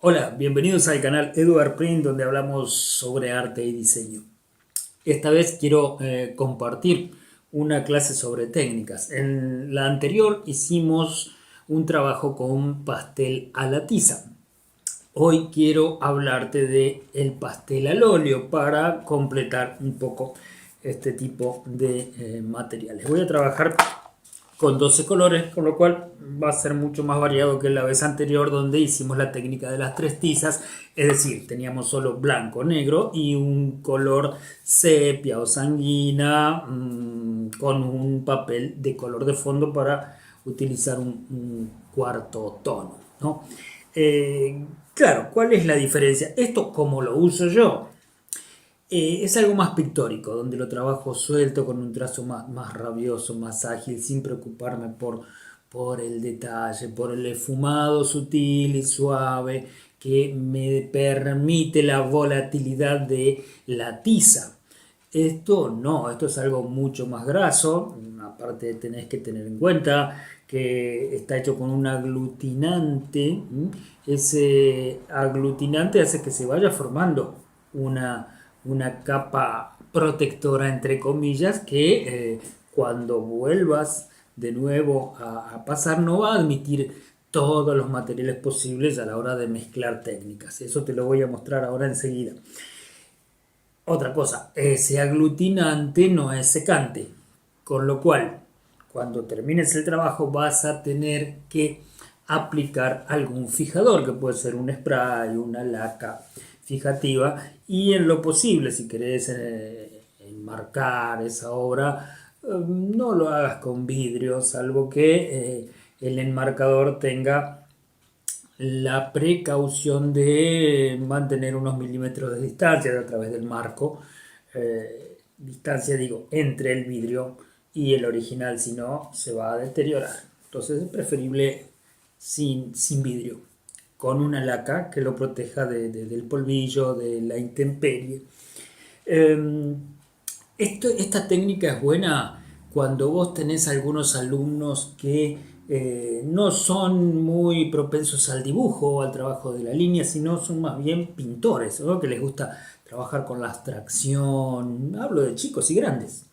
Hola, bienvenidos al canal Eduard Print donde hablamos sobre arte y diseño. Esta vez quiero compartir una clase sobre técnicas. En la anterior hicimos un trabajo con un pastel a la tiza. Hoy quiero hablarte de el pastel al óleo para completar un poco este tipo de materiales. Voy a trabajar con 12 colores, con lo cual va a ser mucho más variado que la vez anterior donde hicimos la técnica de las tres tizas, es decir, teníamos solo blanco, negro y un color sepia o sanguina con un papel de color de fondo para utilizar un cuarto tono, ¿no? Claro, ¿cuál es la diferencia? Esto como lo uso yo. Es algo más pictórico, donde lo trabajo suelto con un trazo más rabioso, más ágil, sin preocuparme por el detalle, por el esfumado sutil y suave que me permite la volatilidad de la tiza. Esto no, esto es algo mucho más graso, aparte tenés que tener en cuenta que está hecho con un aglutinante. Ese aglutinante hace que se vaya formando una capa protectora, entre comillas, que cuando vuelvas de nuevo a pasar no va a admitir todos los materiales posibles a la hora de mezclar técnicas. Eso te lo voy a mostrar ahora enseguida. Otra cosa, ese aglutinante no es secante, con lo cual cuando termines el trabajo vas a tener que aplicar algún fijador, que puede ser un spray, una laca fijativa, y en lo posible, si querés enmarcar esa obra, no lo hagas con vidrio, salvo que el enmarcador tenga la precaución de mantener unos milímetros de distancia a través del marco. Distancia, digo, entre el vidrio y el original, si no, se va a deteriorar. Entonces es preferible sin vidrio, con una laca que lo proteja del polvillo, de la intemperie. Eh, esta técnica es buena cuando vos tenés algunos alumnos que no son muy propensos al dibujo o al trabajo de la línea, sino son más bien pintores, ¿no? Que les gusta trabajar con la abstracción. Hablo de chicos y grandes.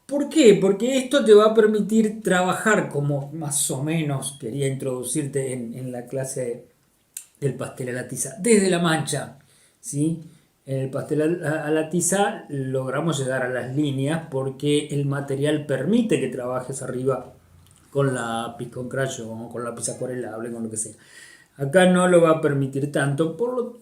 ¿Por qué? Porque esto te va a permitir trabajar como más o menos quería introducirte en la clase del pastel a la tiza, desde la mancha, ¿sí? En el pastel a la tiza logramos llegar a las líneas porque el material permite que trabajes arriba con lápiz, con crayón, con lápiz acuarelable, con lo que sea. Acá no lo va a permitir tanto, por lo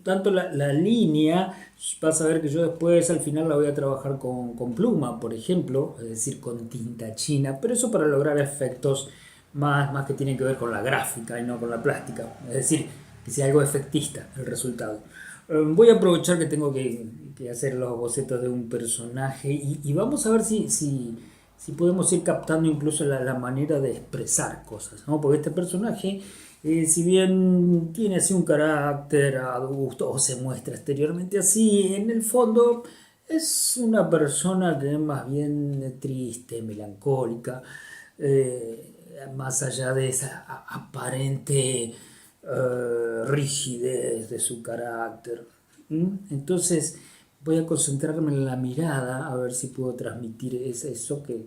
tanto la línea, vas a ver que yo después al final la voy a trabajar con pluma, por ejemplo, es decir, con tinta china, pero eso para lograr efectos más que tienen que ver con la gráfica y no con la plástica, es decir, que sea algo efectista el resultado. Voy a aprovechar que tengo que hacer los bocetos de un personaje y vamos a ver si podemos ir captando incluso la manera de expresar cosas, ¿no? Porque este personaje, si bien tiene así un carácter adusto o se muestra exteriormente así, en el fondo es una persona que es más bien triste, melancólica, más allá de esa aparente rigidez de su carácter. Entonces voy a concentrarme en la mirada a ver si puedo transmitir eso que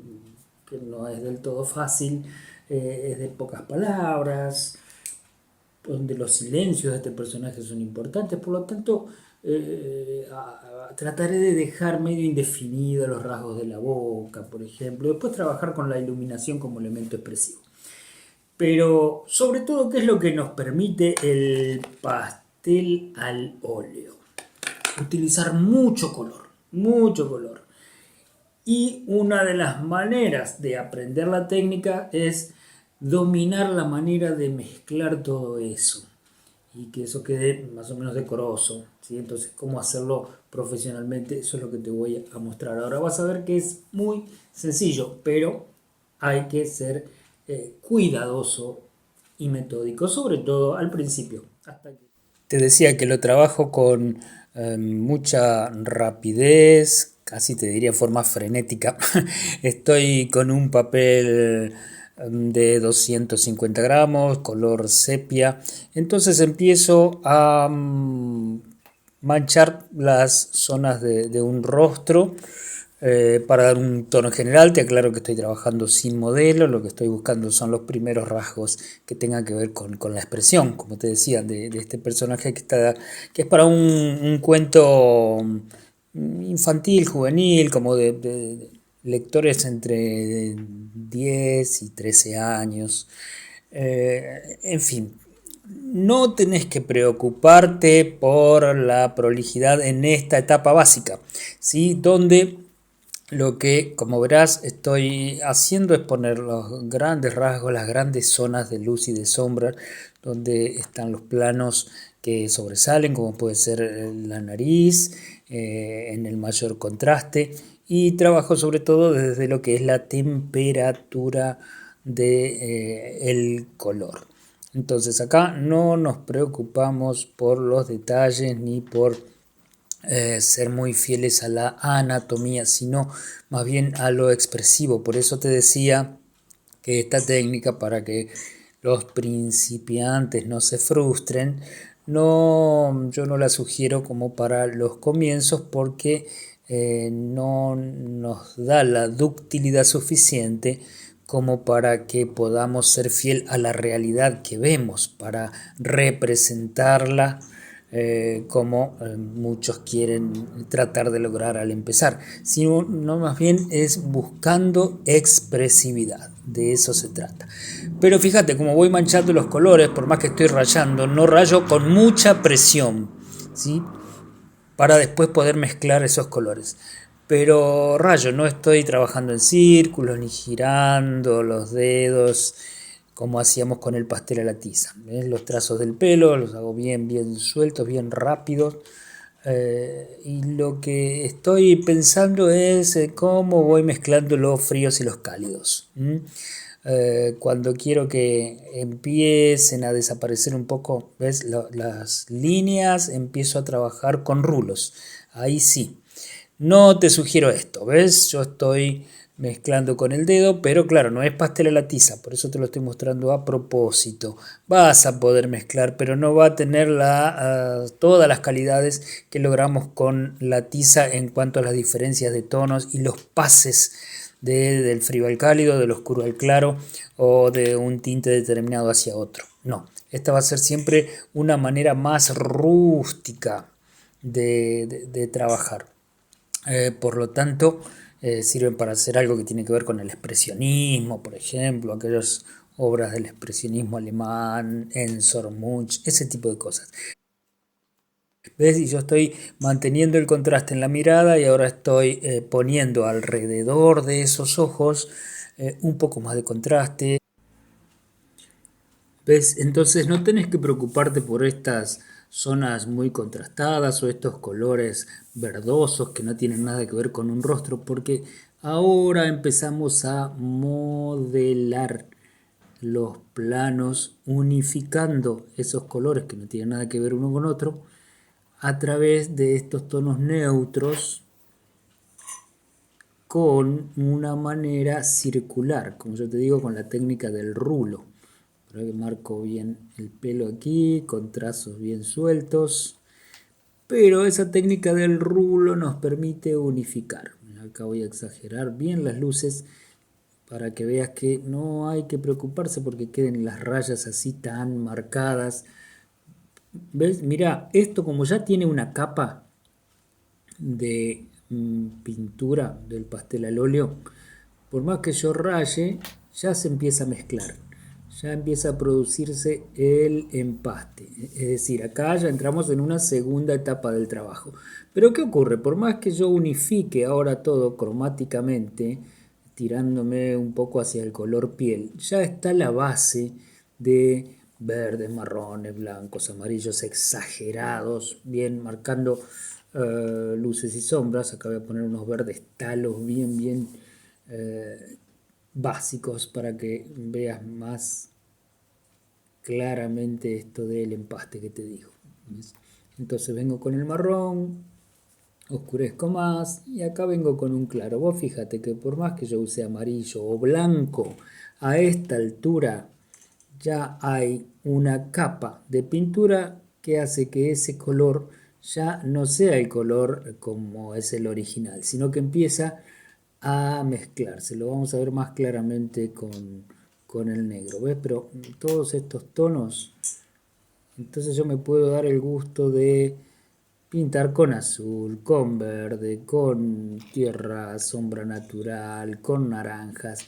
no es del todo fácil, es de pocas palabras, donde los silencios de este personaje son importantes, por lo tanto trataré de dejar medio indefinidos los rasgos de la boca, por ejemplo, después trabajar con la iluminación como elemento expresivo. Pero sobre todo, ¿qué es lo que nos permite el pastel al óleo? Utilizar mucho color, mucho color. Y una de las maneras de aprender la técnica es dominar la manera de mezclar todo eso y que eso quede más o menos decoroso, ¿sí? Entonces, cómo hacerlo profesionalmente, eso es lo que te voy a mostrar. Ahora vas a ver que es muy sencillo, pero hay que ser cuidadoso y metódico, sobre todo al principio. Te decía que lo trabajo con mucha rapidez, casi te diría forma frenética. Estoy con un papel de 250 gramos, color sepia. Entonces empiezo a manchar las zonas de un rostro para dar un tono general. Te aclaro que estoy trabajando sin modelo, lo que estoy buscando son los primeros rasgos que tengan que ver con la expresión, como te decía, de este personaje que es para un cuento infantil, juvenil, como de lectores entre 10 y 13 años. En fin, no tenés que preocuparte por la prolijidad en esta etapa básica, ¿sí? Donde lo que, como verás, estoy haciendo es poner los grandes rasgos, las grandes zonas de luz y de sombra, donde están los planos que sobresalen, como puede ser la nariz, en el mayor contraste, y trabajo sobre todo desde lo que es la temperatura del color. Entonces acá no nos preocupamos por los detalles ni por ser muy fieles a la anatomía, sino más bien a lo expresivo. Por eso te decía que esta técnica, para que los principiantes no se frustren, no, yo no la sugiero como para los comienzos porque no nos da la ductilidad suficiente como para que podamos ser fiel a la realidad que vemos, para representarla como muchos quieren tratar de lograr al empezar, sino no, más bien es buscando expresividad, de eso se trata. Pero fíjate, como voy manchando los colores, por más que estoy rayando, no rayo con mucha presión, ¿sí? Para después poder mezclar esos colores. Pero rayo, no estoy trabajando en círculos ni girando los dedos como hacíamos con el pastel a la tiza. ¿Ves? Los trazos del pelo los hago bien sueltos, bien rápidos. Y lo que estoy pensando es cómo voy mezclando los fríos y los cálidos. Cuando quiero que empiecen a desaparecer un poco, ¿ves? Las líneas, empiezo a trabajar con rulos. Ahí sí. No te sugiero esto, ¿ves? Yo estoy mezclando con el dedo, pero claro, no es pastel a la tiza, por eso te lo estoy mostrando a propósito. Vas a poder mezclar, pero no va a tener todas las calidades que logramos con la tiza en cuanto a las diferencias de tonos y los pases del frío al cálido, del oscuro al claro o de un tinte determinado hacia otro. No, esta va a ser siempre una manera más rústica de trabajar. Por lo tanto, sirven para hacer algo que tiene que ver con el expresionismo, por ejemplo, aquellas obras del expresionismo alemán, Ensor, Munch, ese tipo de cosas. ¿Ves? Y yo estoy manteniendo el contraste en la mirada y ahora estoy poniendo alrededor de esos ojos un poco más de contraste. ¿Ves? Entonces no tenés que preocuparte por estas zonas muy contrastadas o estos colores verdosos que no tienen nada que ver con un rostro, porque ahora empezamos a modelar los planos unificando esos colores que no tienen nada que ver uno con otro a través de estos tonos neutros con una manera circular, como yo te digo, con la técnica del rulo. Para que marco bien el pelo aquí, con trazos bien sueltos. Pero esa técnica del rulo nos permite unificar. Acá voy a exagerar bien las luces para que veas que no hay que preocuparse porque queden las rayas así tan marcadas. ¿Ves? Mira, esto como ya tiene una capa de pintura del pastel al óleo, por más que yo raye, ya se empieza a mezclar, ya empieza a producirse el empaste. Es decir, acá ya entramos en una segunda etapa del trabajo. Pero ¿qué ocurre? Por más que yo unifique ahora todo cromáticamente, tirándome un poco hacia el color piel, ya está la base de verdes, marrones, blancos, amarillos exagerados, bien marcando luces y sombras. Acá voy a poner unos verdes talos bien básicos para que veas más claramente esto del empaste que te digo. ¿Ves? Entonces vengo con el marrón, oscurezco más y acá vengo con un claro. Vos fíjate que por más que yo use amarillo o blanco a esta altura ya hay una capa de pintura que hace que ese color ya no sea el color como es el original, sino que empieza a mezclarse. Lo vamos a ver más claramente con el negro, ¿ves? Pero todos estos tonos, entonces yo me puedo dar el gusto de pintar con azul, con verde, con tierra, sombra natural, con naranjas,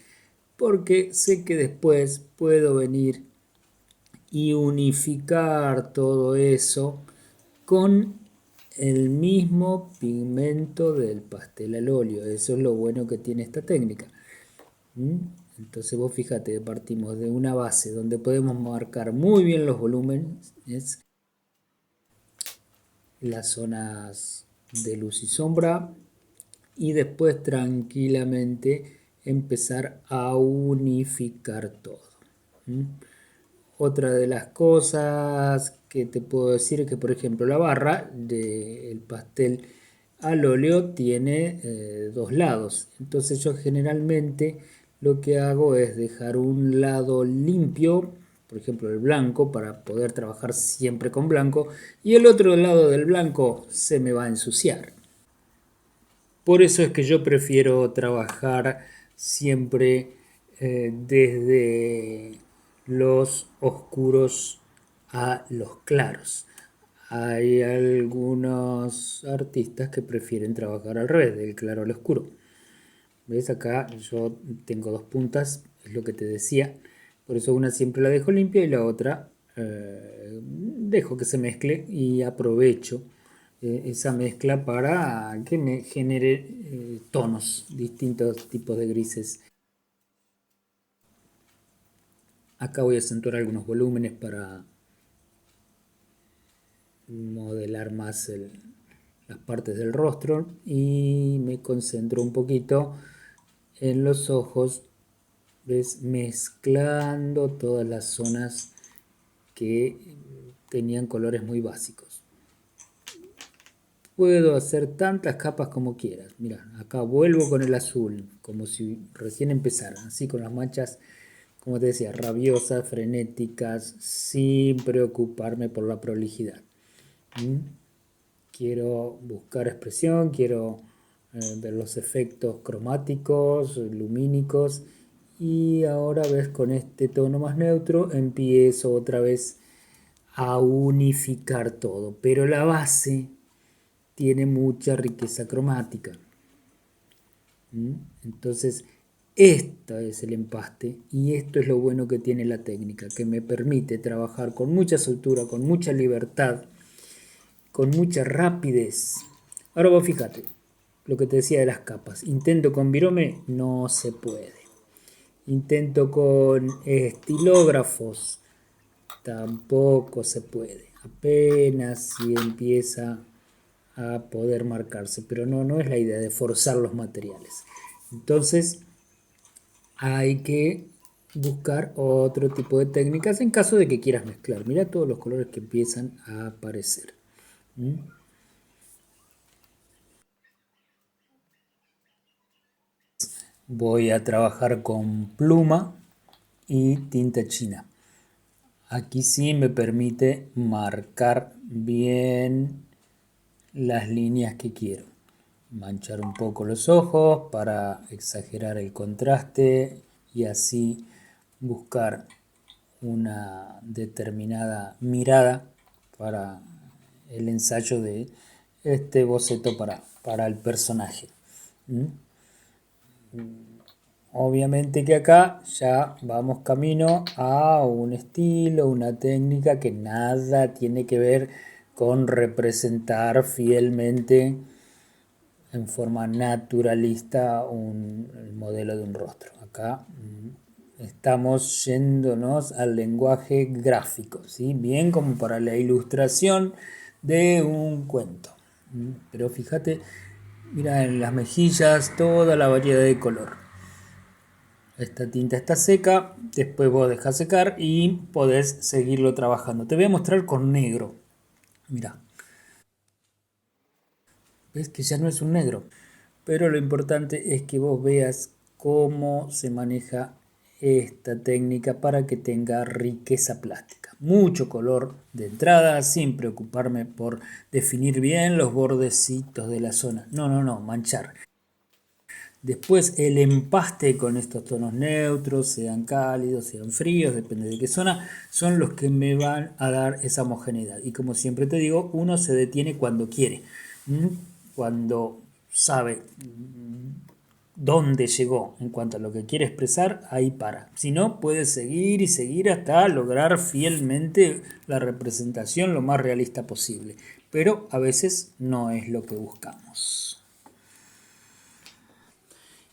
porque sé que después puedo venir y unificar todo eso con el mismo pigmento del pastel al óleo. Eso es lo bueno que tiene esta técnica. ¿Mm? Entonces vos fíjate, partimos de una base donde podemos marcar muy bien los volúmenes, las zonas de luz y sombra, y después tranquilamente empezar a unificar todo. ¿Mm? Otra de las cosas que te puedo decir es que, por ejemplo, la barra del pastel al óleo tiene dos lados. Entonces yo generalmente lo que hago es dejar un lado limpio, por ejemplo el blanco, para poder trabajar siempre con blanco, y el otro lado del blanco se me va a ensuciar. Por eso es que yo prefiero trabajar siempre desde los oscuros a los claros. Hay algunos artistas que prefieren trabajar al revés, del claro al oscuro. ¿Ves? Acá yo tengo dos puntas, es lo que te decía. Por eso una siempre la dejo limpia y la otra dejo que se mezcle y aprovecho esa mezcla para que me genere tonos, distintos tipos de grises. Acá voy a acentuar algunos volúmenes para modelar más las partes del rostro y me concentro un poquito en los ojos, ves, mezclando todas las zonas que tenían colores muy básicos. Puedo hacer tantas capas como quieras. Mira, acá vuelvo con el azul, como si recién empezara, así con las manchas, como te decía, rabiosas, frenéticas, sin preocuparme por la prolijidad. ¿Mm? Quiero buscar expresión, quiero ver los efectos cromáticos, lumínicos, y ahora ves, con este tono más neutro empiezo otra vez a unificar todo, pero la base tiene mucha riqueza cromática. ¿Mm? Entonces, esto es el empaste y esto es lo bueno que tiene la técnica, que me permite trabajar con mucha soltura, con mucha libertad, con mucha rapidez. Ahora vos fíjate, lo que te decía de las capas. Intento con virome, no se puede. Intento con estilógrafos, tampoco se puede. Apenas si empieza a poder marcarse, pero no es la idea de forzar los materiales. Entonces hay que buscar otro tipo de técnicas en caso de que quieras mezclar. Mira todos los colores que empiezan a aparecer. ¿Mm? Voy a trabajar con pluma y tinta china. Aquí sí me permite marcar bien las líneas que quiero. Manchar un poco los ojos para exagerar el contraste y así buscar una determinada mirada para el ensayo de este boceto para el personaje. ¿Mm? Obviamente que acá ya vamos camino a un estilo, una técnica que nada tiene que ver con representar fielmente en forma naturalista el modelo de un rostro. Acá estamos yéndonos al lenguaje gráfico, ¿sí? Bien como para la ilustración de un cuento. Pero fíjate, mira en las mejillas toda la variedad de color. Esta tinta está seca, después vos dejás secar y podés seguirlo trabajando. Te voy a mostrar con negro. Mira, ves que ya no es un negro, pero lo importante es que vos veas cómo se maneja esta técnica para que tenga riqueza plástica. Mucho color de entrada, sin preocuparme por definir bien los bordecitos de la zona. No, manchar. Después el empaste con estos tonos neutros, sean cálidos, sean fríos, depende de qué zona, son los que me van a dar esa homogeneidad. Y como siempre te digo, uno se detiene cuando quiere, cuando sabe dónde llegó en cuanto a lo que quiere expresar, ahí para. Si no, puede seguir y seguir hasta lograr fielmente la representación lo más realista posible. Pero a veces no es lo que buscamos.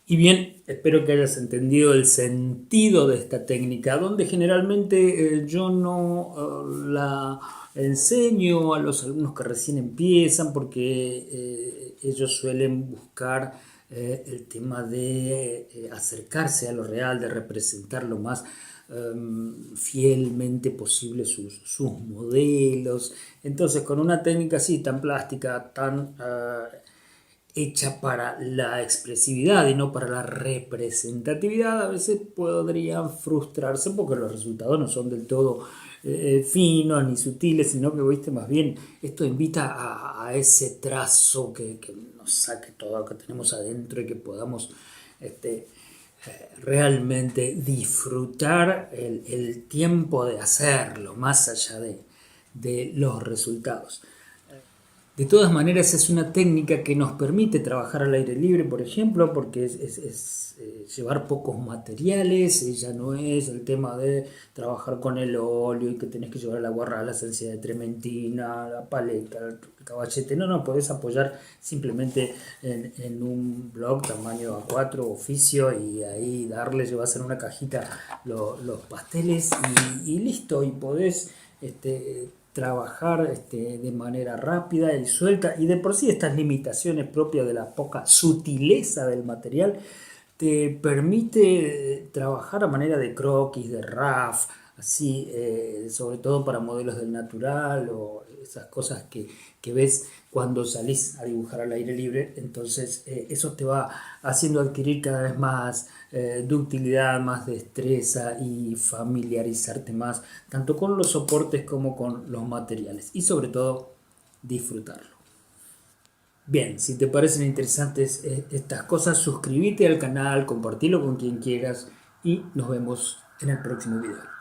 Y bien, espero que hayas entendido el sentido de esta técnica, donde generalmente yo no la enseño a los alumnos que recién empiezan, porque ellos suelen buscar el tema de acercarse a lo real, de representar lo más fielmente posible sus modelos. Entonces, con una técnica así tan plástica, tan hecha para la expresividad y no para la representatividad, a veces podrían frustrarse porque los resultados no son del todo finos ni sutiles, sino que, viste, más bien esto invita a ese trazo que nos saque todo lo que tenemos adentro y que podamos realmente disfrutar el tiempo de hacerlo, más allá de los resultados. De todas maneras, es una técnica que nos permite trabajar al aire libre, por ejemplo, porque es llevar pocos materiales. Ya no es el tema de trabajar con el óleo y que tenés que llevar la guarra, la esencia de trementina, la paleta, el caballete. No, podés apoyar simplemente en un bloc tamaño A4 oficio y ahí llevas en una cajita los pasteles y listo. Y podés trabajar de manera rápida y suelta, y de por sí estas limitaciones propias de la poca sutileza del material te permite trabajar a manera de croquis, de RAF, así, sobre todo para modelos del natural o esas cosas que ves cuando salís a dibujar al aire libre. Entonces eso te va haciendo adquirir cada vez más ductilidad, más destreza y familiarizarte más tanto con los soportes como con los materiales, y sobre todo disfrutarlo. Bien, si te parecen interesantes estas cosas, suscríbete al canal, compartilo con quien quieras y nos vemos en el próximo video.